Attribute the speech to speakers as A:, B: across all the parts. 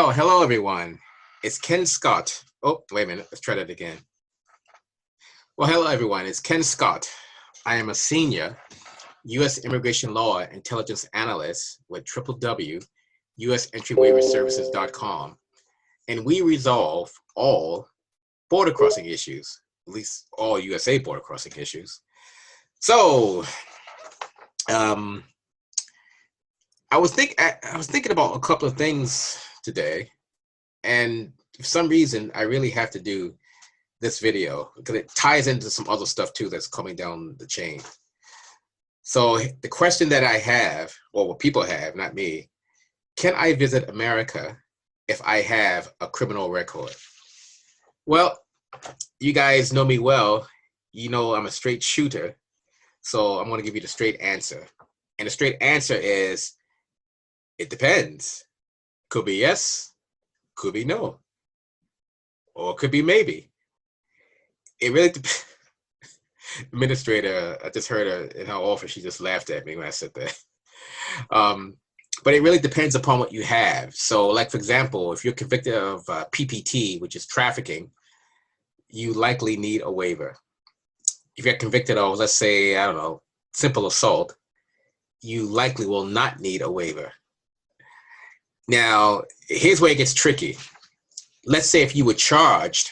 A: Well, hello everyone. It's Ken Scott. Oh, wait a minute. Let's try that again. Well, hello everyone. It's Ken Scott. I am a senior U.S. immigration law intelligence analyst with www.usentryWaiverServices.com, and we resolve all border crossing issues, at least all USA border crossing issues. So, I was thinking about a couple of things today, and for some reason, I really have to do this video because it ties into some other stuff too that's coming down the chain. So the question that I have, or what people have, not me, can I visit America if I have a criminal record? Well, you guys know me well. You know I'm a straight shooter, so I'm going to give you the straight answer. And the straight answer is, it depends. Could be yes, could be no, or it could be maybe. It really depends. Administrator, I just heard her in her office, she just laughed at me when I said that. But it really depends upon what you have. So like, for example, if you're convicted of PPT, which is trafficking, you likely need a waiver. If you're convicted of, let's say, I don't know, simple assault, you likely will not need a waiver. Now, here's where it gets tricky. Let's say if you were charged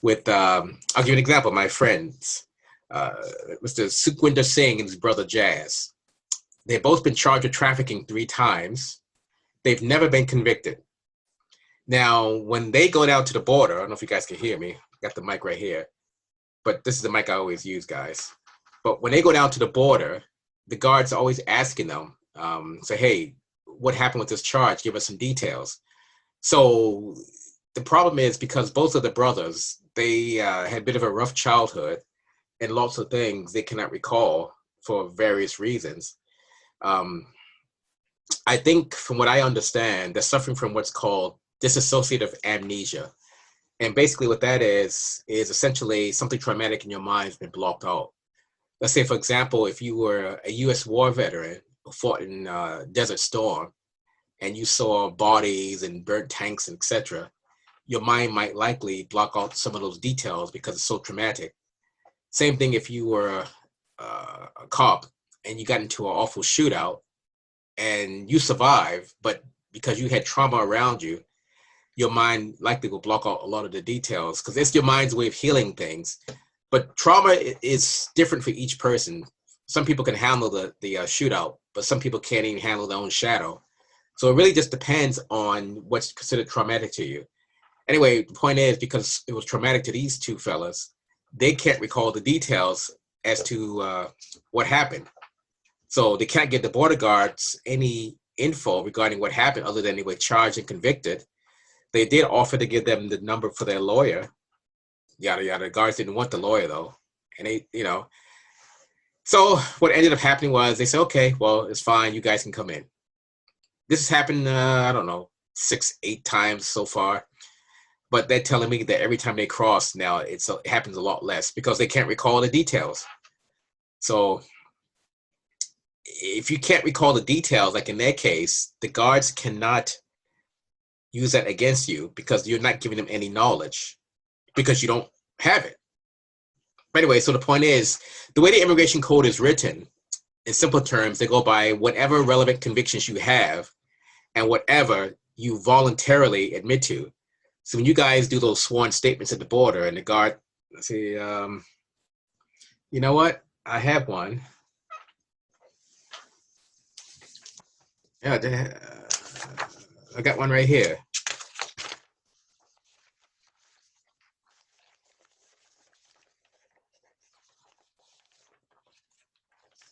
A: with, I'll give you an example, my friends, Mr. Sukhwinder Singh and his brother Jazz. They've both been charged with trafficking 3 times. They've never been convicted. Now, when they go down to the border, I don't know if you guys can hear me, I got the mic right here, but this is the mic I always use, guys. But when they go down to the border, the guards are always asking them, say, hey, what happened with this charge? Give us some details. So the problem is, because both of the brothers, they had a bit of a rough childhood and lots of things they cannot recall for various reasons. I think, from what I understand, they're suffering from what's called dissociative amnesia. And basically what that is essentially something traumatic in your mind has been blocked out. Let's say, for example, if you were a US war veteran who fought in Desert Storm and you saw bodies and burnt tanks, etc., your mind might likely block out some of those details because it's so traumatic. Same thing if you were a cop and you got into an awful shootout and you survived, but because you had trauma around you, your mind likely will block out a lot of the details because it's your mind's way of healing things. But trauma is different for each person. Some people can handle the shootout, but some people can't even handle their own shadow. So it really just depends on what's considered traumatic to you. Anyway, the point is, because it was traumatic to these 2 fellas, they can't recall the details as to what happened. So they can't give the border guards any info regarding what happened other than they were charged and convicted. They did offer to give them the number for their lawyer, yada, yada. The guards didn't want the lawyer, though. And they, So what ended up happening was they said, okay, well, it's fine. You guys can come in. This has happened, I don't know, 6, 8 times so far. But they're telling me that every time they cross now, it happens a lot less because they can't recall the details. So if you can't recall the details, like in their case, the guards cannot use that against you because you're not giving them any knowledge because you don't have it. But anyway, so the point is, the way the immigration code is written, in simple terms, they go by whatever relevant convictions you have and whatever you voluntarily admit to. So when you guys do those sworn statements at the border and the guard, let's see, you know what? I have one. Yeah, I got one right here.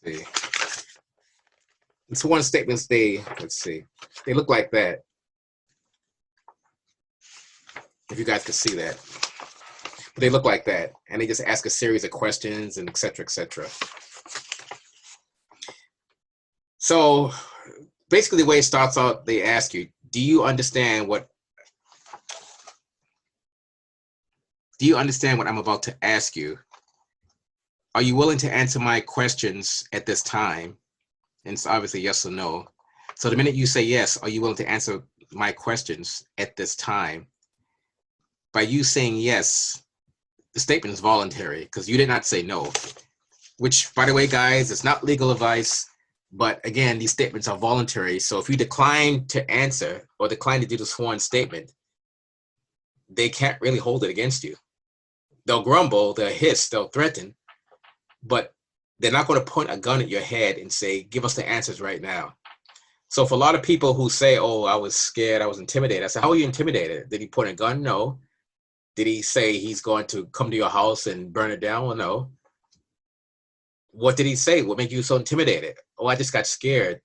A: Let's see. The sworn statements, let's see, they look like that. If you guys could see that. But they look like that. And they just ask a series of questions and et cetera, et cetera. So basically the way it starts out, they ask you, do you understand what I'm about to ask you? Are you willing to answer my questions at this time? And it's obviously yes or no. So the minute you say yes, are you willing to answer my questions at this time, by you saying yes, the statement is voluntary because you did not say no, which, by the way, guys, it's not legal advice. But again, these statements are voluntary. So if you decline to answer or decline to do the sworn statement, they can't really hold it against you. They'll grumble, they'll hiss, they'll threaten, but they're not going to point a gun at your head and say, give us the answers right now. So for a lot of people who say, oh, I was scared, I was intimidated. I said, how are you intimidated? Did he point a gun? No. Did he say he's going to come to your house and burn it down? Well, no. What did he say? What made you so intimidated? Oh, I just got scared.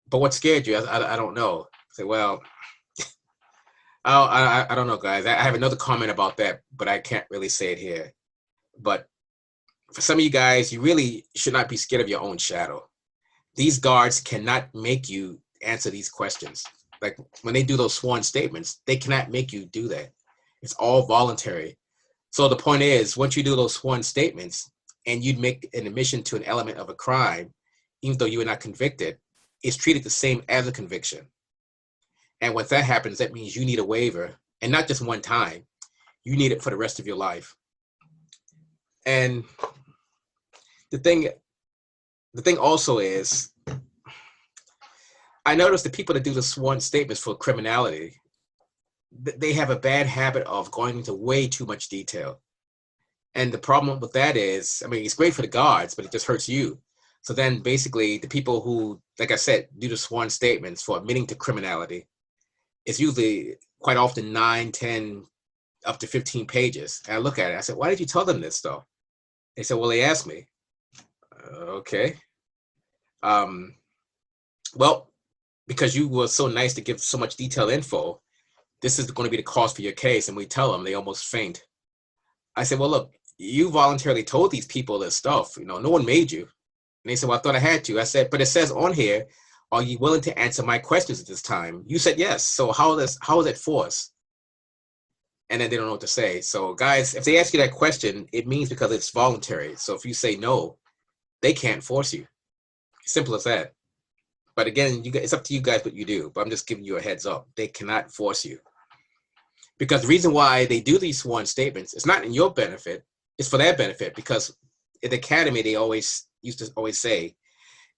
A: But what scared you? I don't know. I say, well, I don't know, guys. I have another comment about that, but I can't really say it here. But for some of you guys, you really should not be scared of your own shadow. These guards cannot make you answer these questions. Like when they do those sworn statements, they cannot make you do that. It's all voluntary. So the point is, once you do those sworn statements and you'd make an admission to an element of a crime, even though you were not convicted, it's treated the same as a conviction. And when that happens, that means you need a waiver, and not just one time. You need it for the rest of your life. And the thing also is, I noticed the people that do the sworn statements for criminality, they have a bad habit of going into way too much detail. And the problem with that is, I mean, it's great for the guards, but it just hurts you. So then basically the people who, like I said, do the sworn statements for admitting to criminality, it's usually quite often 9, 10, up to 15 pages. And I look at it, I said, why did you tell them this though? They said, well, they asked me. Okay. Well, because you were so nice to give so much detailed info, this is going to be the cost for your case. And we tell them, they almost faint. I said, well, look, you voluntarily told these people this stuff. You know, no one made you. And they said, well, I thought I had to. I said, but it says on here, are you willing to answer my questions at this time? You said yes. So how is that force? And then they don't know what to say. So guys, if they ask you that question, it means because it's voluntary. So if you say no, they can't force you. Simple as that. But again, it's up to you guys what you do. But I'm just giving you a heads up. They cannot force you. Because the reason why they do these sworn statements, it's not in your benefit, it's for their benefit. Because in the academy, they used to say,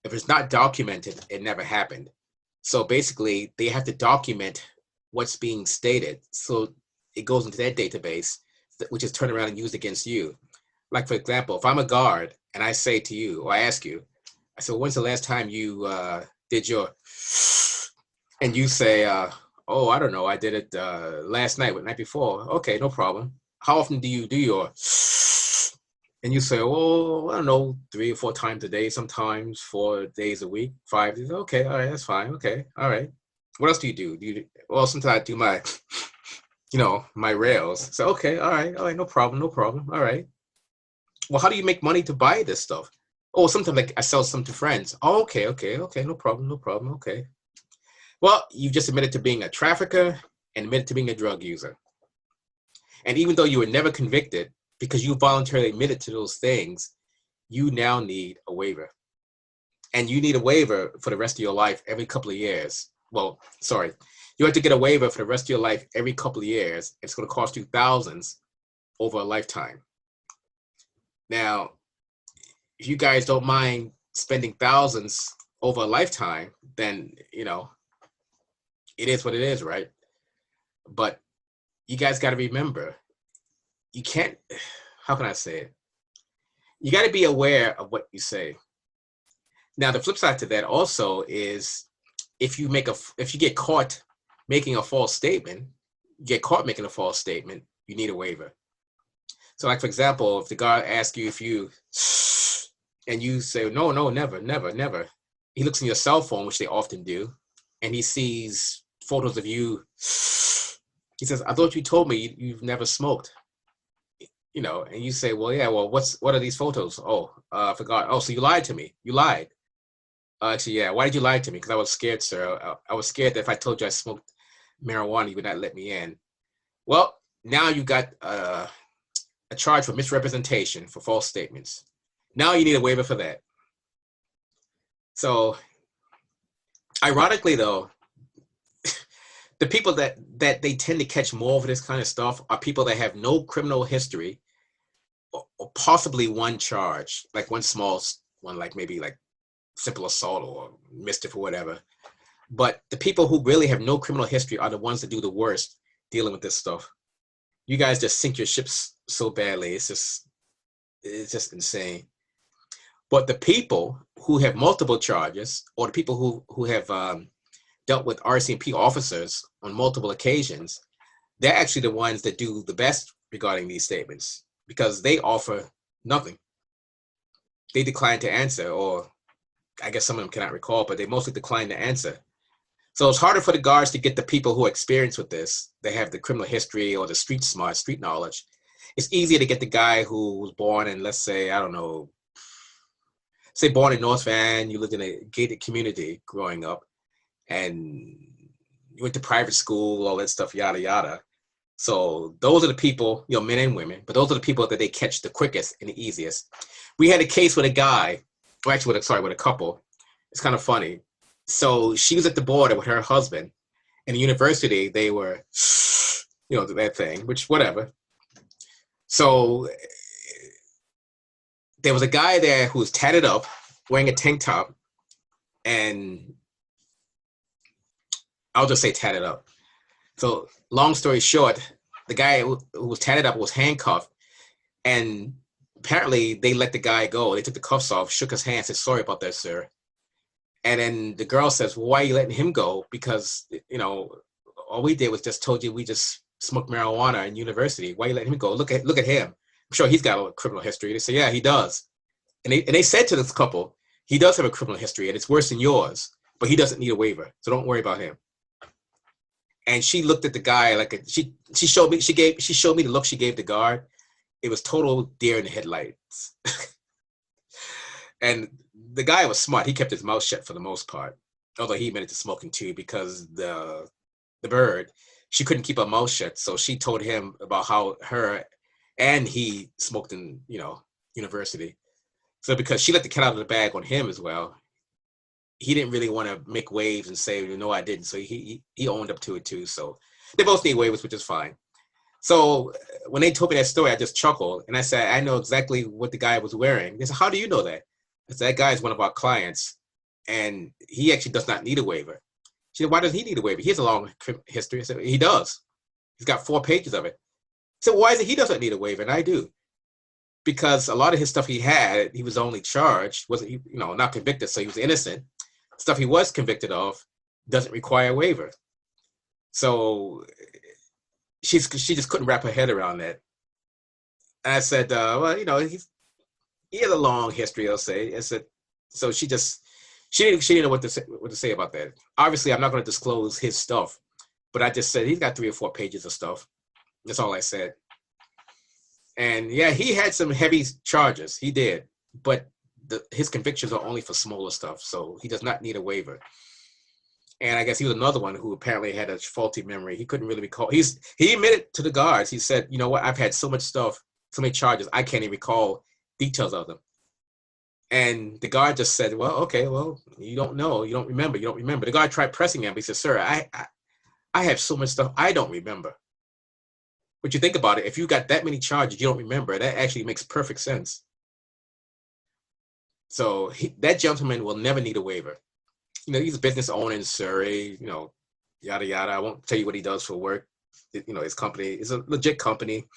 A: if it's not documented, it never happened. So basically, they have to document what's being stated. So it goes into their database, which is turned around and used against you. Like, for example, if I'm a guard and I say to you, or I ask you, I said, when's the last time you did your, and you say, oh, I don't know, I did it last night, the night before. Okay, no problem. How often do you do your, and you say, oh, I don't know, 3 or 4 times a day, sometimes 4 days a week, 5 days. Okay, all right, that's fine. Okay, all right. What else do you do? Well, sometimes I do my, my rails. So, okay, all right, no problem. All right. Well, how do you make money to buy this stuff? Oh, sometimes like I sell some to friends. Oh, okay, no problem. Okay. Well, you just admitted to being a trafficker and admitted to being a drug user. And even though you were never convicted, because you voluntarily admitted to those things, you now need a waiver. And you need a waiver for the rest of your life every couple of years. Well, sorry. You have to get a waiver for the rest of your life every couple of years. It's going to cost you thousands over a lifetime. Now, if you guys don't mind spending thousands over a lifetime, then, it is what it is, right? But you guys got to remember, you can't, how can I say it? You got to be aware of what you say. Now, the flip side to that also is if you get caught making a false statement, you need a waiver. So like, for example, if the guard asks you and you say, no, never. He looks in your cell phone, which they often do, and he sees photos of you. He says, I thought you told me you've never smoked. And you say, well, yeah, well, what are these photos? Oh, I forgot. Oh, so you lied to me. You lied. Actually, yeah. Why did you lie to me? Because I was scared, sir. I was scared that if I told you I smoked marijuana, you would not let me in. Well, now you got a charge for misrepresentation for false statements. Now you need a waiver for that. So, ironically, though, the people that they tend to catch more of this kind of stuff are people that have no criminal history, or possibly one charge, like one small one, like maybe like simple assault or mischief or whatever. But the people who really have no criminal history are the ones that do the worst dealing with this stuff. You guys just sink your ships so badly. It's just insane. But the people who have multiple charges, or the people who have dealt with RCMP officers on multiple occasions, they're actually the ones that do the best regarding these statements, because they offer nothing. They decline to answer, or I guess some of them cannot recall, but they mostly decline to answer. So it's harder for the guards to get the people who are experienced with this. They have the criminal history or the street smart, street knowledge. It's easier to get the guy who was born in, let's say, I don't know, say born in North Van, you lived in a gated community growing up, and you went to private school, all that stuff, yada, yada. So those are the people, men and women, but those are the people that they catch the quickest and the easiest. We had a case with a guy, or actually with a couple. It's kind of funny. So she was at the border with her husband. In the university, they were, that thing, which whatever. So there was a guy there who was tatted up, wearing a tank top, and I'll just say tatted up. So long story short, the guy who was tatted up was handcuffed, and apparently they let the guy go. They took the cuffs off, shook his hand, said, "Sorry about that, sir." And then the girl says, "Well, why are you letting him go? Because, all we did was just told you we just smoked marijuana in university. Why are you letting him go? Look at him. I'm sure he's got a criminal history." They say, "Yeah, he does." And they said to this couple, "He does have a criminal history, and it's worse than yours, but he doesn't need a waiver, so don't worry about him." And she looked at the guy like she showed me the look she gave the guard. It was total deer in the headlights. And the guy was smart. He kept his mouth shut for the most part, although he admitted to smoking too, because the bird, she couldn't keep her mouth shut. So she told him about how her and he smoked in, university. So because she let the cat out of the bag on him as well, he didn't really want to make waves and say, "No, I didn't." So he owned up to it too. So they both need waivers, which is fine. So when they told me that story, I just chuckled, and I said, "I know exactly what the guy was wearing." They said, "How do you know that?" I said, "That guy is one of our clients, and he actually does not need a waiver." She said, "Why does he need a waiver? He has a long history." I said, "He does. He's got 4 pages of it." So why is it he doesn't need a waiver and I do? Because a lot of his stuff he had, he was only charged, wasn't not convicted, so he was innocent. Stuff he was convicted of doesn't require a waiver. So she just couldn't wrap her head around that. And I said, "Well, he has a long history," I'll say. I said, so she didn't know what to say about that. Obviously, I'm not going to disclose his stuff, but I just said he's got 3 or 4 pages of stuff. That's all I said. And yeah, he had some heavy charges. He did, but his convictions are only for smaller stuff, so he does not need a waiver. And I guess he was another one who apparently had a faulty memory. He couldn't really recall. He admitted to the guards. He said, "You know what? I've had so much stuff, so many charges, I can't even recall details of them." And the guard just said, "Well, okay, well, you don't know. You don't remember. You don't remember." The guard tried pressing him. He said, "Sir, I have so much stuff I don't remember." But you think about it, if you got that many charges you don't remember, that actually makes perfect sense. So that gentleman will never need a waiver. He's a business owner in Surrey, yada, yada. I won't tell you what he does for work. His company is a legit company.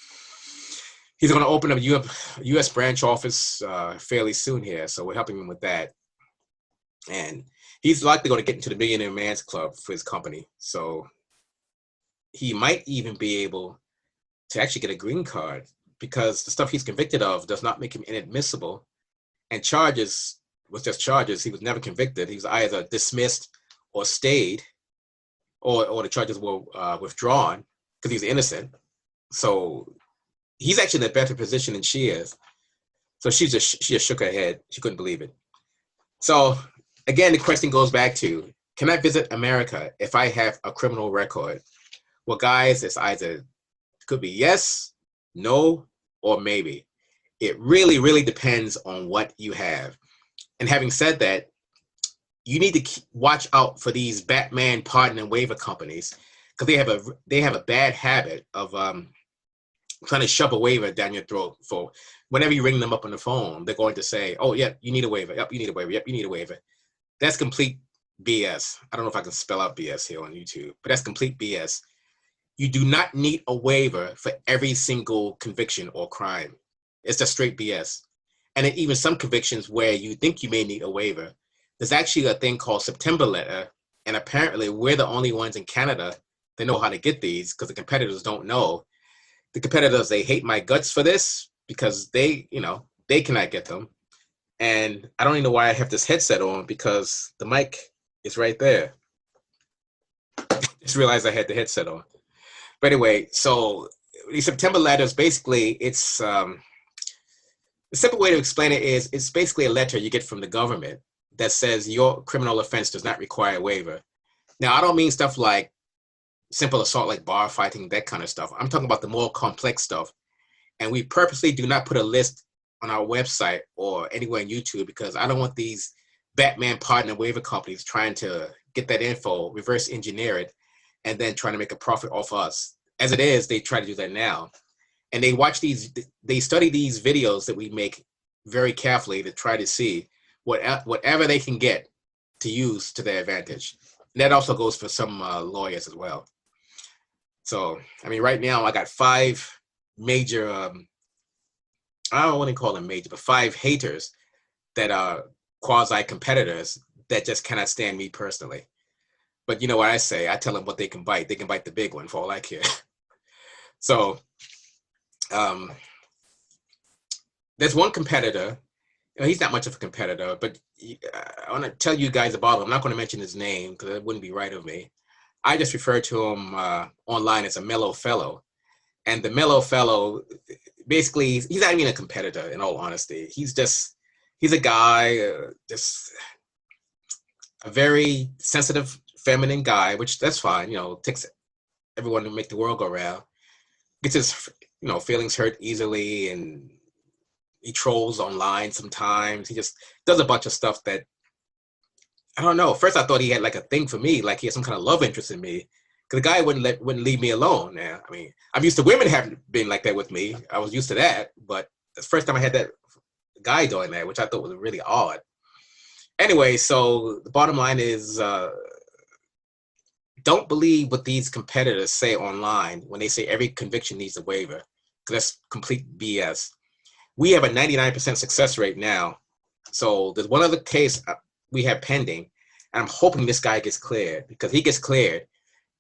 A: He's going to open up a U.S. branch office fairly soon here, so we're helping him with that. And he's likely going to get into the Millionaire Man's Club for his company. So he might even be able to actually get a green card, because the stuff he's convicted of does not make him inadmissible. And charges was just charges. He was never convicted. He was either dismissed or stayed, or the charges were withdrawn because he's innocent. So he's actually in a better position than she is. So she just shook her head. She couldn't believe it. So again, the question goes back to, can I visit America if I have a criminal record? Well, guys, it's either could be yes, no, or maybe. It really, really depends on what you have. And having said that, you need to watch out for these Batman pardon and waiver companies, because they have a bad habit of trying to shove a waiver down your throat. For whenever you ring them up on the phone, they're going to say, "Oh, yeah, you need a waiver. Yep, you need a waiver. Yep, you need a waiver." That's complete BS. I don't know if I can spell out BS here on YouTube, but that's complete BS. You do not need a waiver for every single conviction or crime. It's just straight BS. And then even some convictions where you think you may need a waiver, there's actually a thing called September letter. And apparently we're the only ones in Canada that know how to get these, because the competitors don't know. The competitors, they hate my guts for this because they cannot get them. And I don't even know why I have this headset on, because the mic is right there. Just realized I had the headset on. But anyway, so the September letters, basically, it's the simple way to explain it is it's basically a letter you get from the government that says your criminal offense does not require a waiver. Now, I don't mean stuff like simple assault, like bar fighting, that kind of stuff. I'm talking about the more complex stuff. And we purposely do not put a list on our website or anywhere on YouTube, because I don't want these Batman partner waiver companies trying to get that info, reverse engineer it, and then trying to make a profit off us. As it is, they try to do that now. And they study these videos that we make very carefully to try to see whatever they can get to use to their advantage. And that also goes for some lawyers as well. So, I mean, right now I got 5 major, I don't want to call them major, but 5 haters that are quasi-competitors that just cannot stand me personally. But you know what I say? I tell them what they can bite. They can bite the big one for all I care. So there's one competitor. He's not much of a competitor, but I want to tell you guys about him. I'm not going to mention his name because it wouldn't be right of me. I just refer to him online as a mellow fellow. And the mellow fellow, basically, he's not even a competitor, in all honesty. He's a guy, just a very sensitive, feminine guy, which that's fine. Takes everyone to make the world go round. Gets his, feelings hurt easily, and he trolls online sometimes. He just does a bunch of stuff that, I don't know. First, I thought he had like a thing for me, like he had some kind of love interest in me. Because the guy wouldn't leave me alone. Now, I mean, I'm used to women having been like that with me. I was used to that, but the first time I had that guy doing that, which I thought was really odd. Anyway, so the bottom line is, don't believe what these competitors say online when they say every conviction needs a waiver, because that's complete BS. We have a 99% success rate now. So there's one other case we have pending, and I'm hoping this guy gets cleared, because he gets cleared,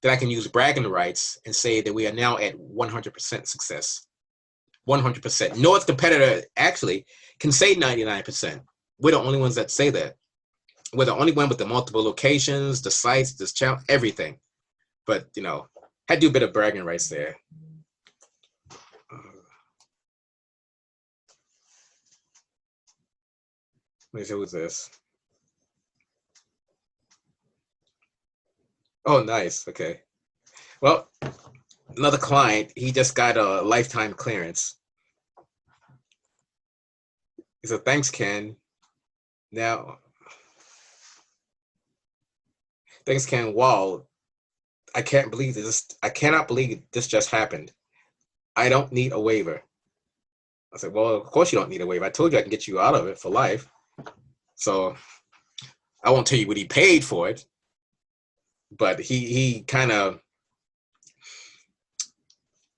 A: that I can use bragging rights and say that we are now at 100% success. 100%. No other competitor actually can say 99%. We're the only ones that say that. We're the only one with the multiple locations, the sites, this channel, everything. But, I do a bit of bragging rights there. Let me see who's this. Oh, nice. Okay. Well, another client, he just got a lifetime clearance. He said, "Thanks, Ken. Now, thanks, Ken. Wow, I can't believe this. I cannot believe this just happened. I don't need a waiver." I said, "Well, of course you don't need a waiver. I told you I can get you out of it for life." So I won't tell you what he paid for it, but he kind of,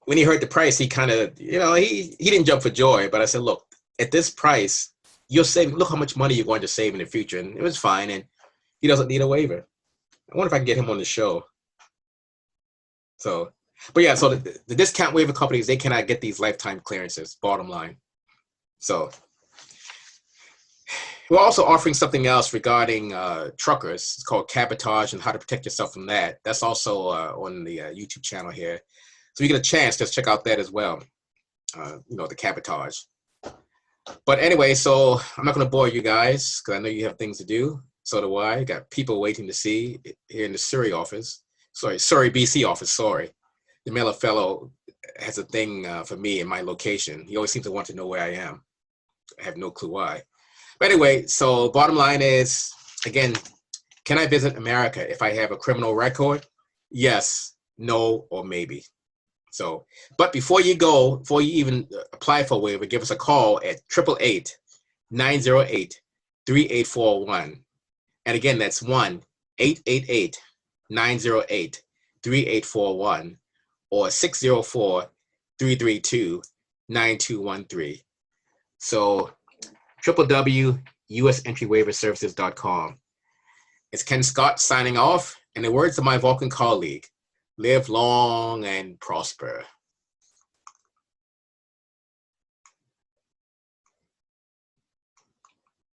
A: when he heard the price, he kind of, he didn't jump for joy. But I said, "Look, at this price, you're saving. Look how much money you're going to save in the future." And it was fine. And he doesn't need a waiver. I wonder if I can get him on the show. So, but yeah, so the discount waiver companies, they cannot get these lifetime clearances, bottom line. So we're also offering something else regarding truckers. It's called cabotage and how to protect yourself from that. That's also on the YouTube channel here. So you get a chance, just check out that as well. The cabotage. But anyway, so I'm not going to bore you guys because I know you have things to do. So do I. Got people waiting to see here in the Surrey office. Surrey, BC office, sorry. The mellow fellow has a thing for me in my location. He always seems to want to know where I am. I have no clue why. But anyway, so bottom line is, again, can I visit America if I have a criminal record? Yes. no, or maybe. So, but before you even apply for a waiver, give us a call at 888-908-3841. And again, that's 1-888-908-3841 or 604-332-9213. So www.usentry-waiver-services.com. It's Ken Scott signing off. In the words of my Vulcan colleague, live long and prosper.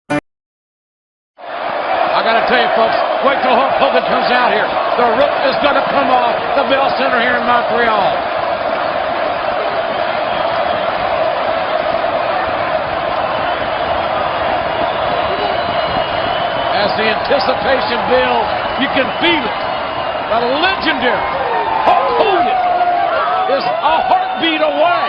B: I got to tell you, folks, wait till Hulk Hogan comes out here. The roof is going to come off the Bell Center here in Montreal. As the anticipation builds, you can feel it. The legendary Hulk Hogan is a heartbeat away